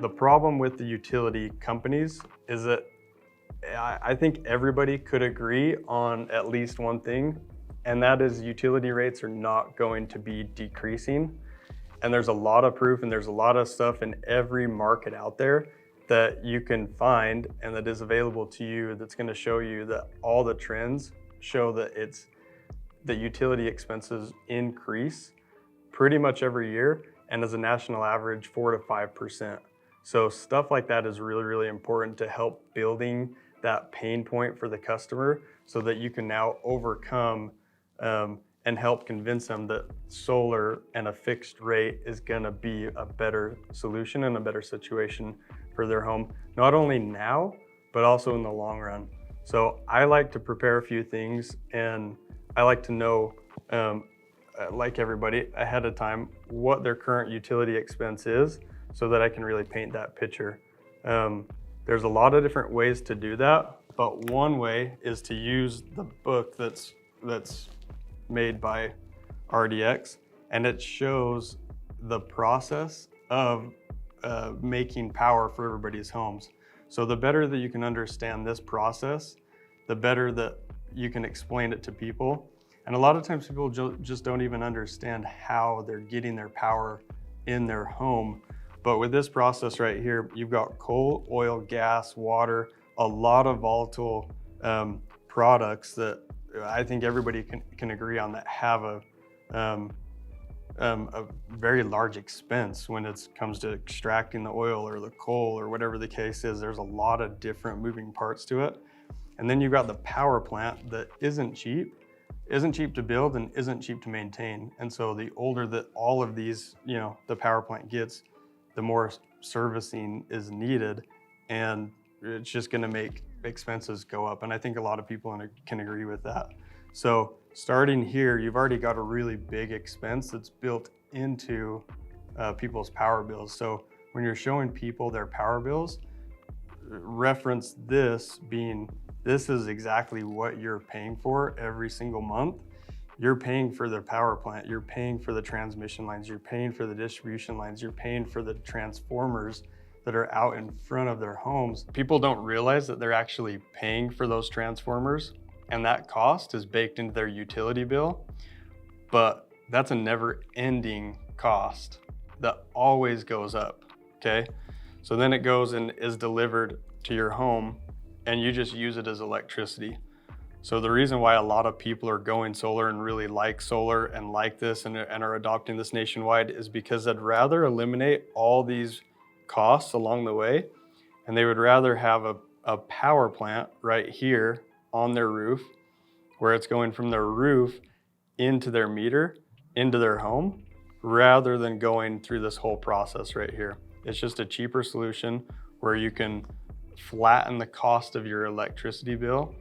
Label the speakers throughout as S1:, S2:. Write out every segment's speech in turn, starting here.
S1: The problem with the utility companies is that I think everybody could agree on at least one thing, and that is utility rates are not going to be decreasing. And there's a lot of proof and there's a lot of stuff in every market out there that you can find and that is available to you that's going to show you that all the trends show that the utility expenses increase pretty much every year, and as a national average 4 to 5%. So stuff like that is really, really important to help building that pain point for the customer so that you can now overcome and help convince them that solar and a fixed rate is gonna be a better solution and a better situation for their home, not only now, but also in the long run. So I like to prepare a few things, and I like to know, like everybody, ahead of time, what their current utility expense is so that I can really paint that picture. There's a lot of different ways to do that, but one way is to use the book that's made by RDX, and it shows the process of making power for everybody's homes. So the better that you can understand this process, the better that you can explain it to people. And a lot of times people just don't even understand how they're getting their power in their home. But with this process right here, you've got coal, oil, gas, water, a lot of volatile products that I think everybody can agree on that have a very large expense when it comes to extracting the oil or the coal or whatever the case is. There's a lot of different moving parts to it. And then you've got the power plant that isn't cheap to build and isn't cheap to maintain. And so the older that all of these, the power plant gets, the more servicing is needed, and it's just gonna make expenses go up. And I think a lot of people can agree with that. So starting here, you've already got a really big expense that's built into people's power bills. So when you're showing people their power bills, reference this is exactly what you're paying for every single month. You're paying for their power plant, you're paying for the transmission lines, you're paying for the distribution lines, you're paying for the transformers that are out in front of their homes. People don't realize that they're actually paying for those transformers, and that cost is baked into their utility bill, but that's a never-ending cost that always goes up, okay? So then it goes and is delivered to your home, and you just use it as electricity. So the reason why a lot of people are going solar and really like solar and like this and are adopting this nationwide is because they'd rather eliminate all these costs along the way, and they would rather have a power plant right here on their roof, where it's going from their roof into their meter, into their home, rather than going through this whole process right here. It's just a cheaper solution where you can flatten the cost of your electricity bill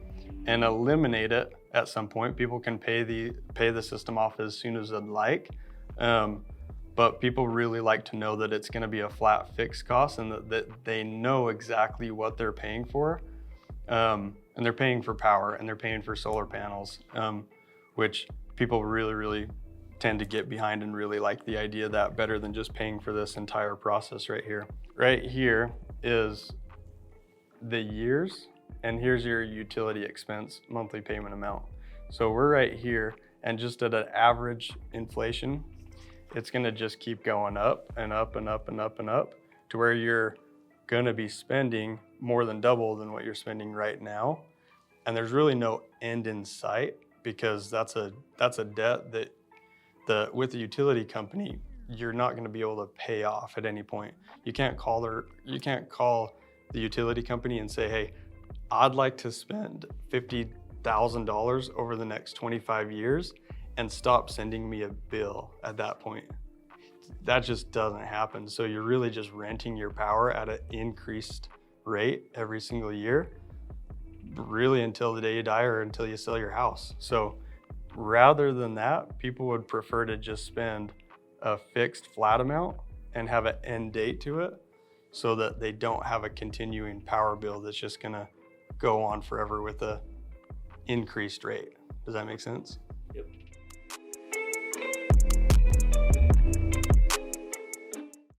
S1: and eliminate it at some point. People can pay the system off as soon as they'd like, but people really like to know that it's going to be a flat fixed cost and that they know exactly what they're paying for, and they're paying for power and they're paying for solar panels, which people really, really tend to get behind and really like the idea of that better than just paying for this entire process right here. Right here is the years, and here's your utility expense monthly payment amount. So we're right here, and just at an average inflation, it's gonna just keep going up and up and up and up and up to where you're gonna be spending more than double than what you're spending right now. And there's really no end in sight, because that's a debt that with the utility company, you're not gonna be able to pay off at any point. You can't call the utility company and say, hey, I'd like to spend $50,000 over the next 25 years and stop sending me a bill at that point. That just doesn't happen. So you're really just renting your power at an increased rate every single year, really until the day you die or until you sell your house. So rather than that, people would prefer to just spend a fixed flat amount and have an end date to it, so that they don't have a continuing power bill that's just gonna go on forever with a increased rate. Does that make sense?
S2: Yep.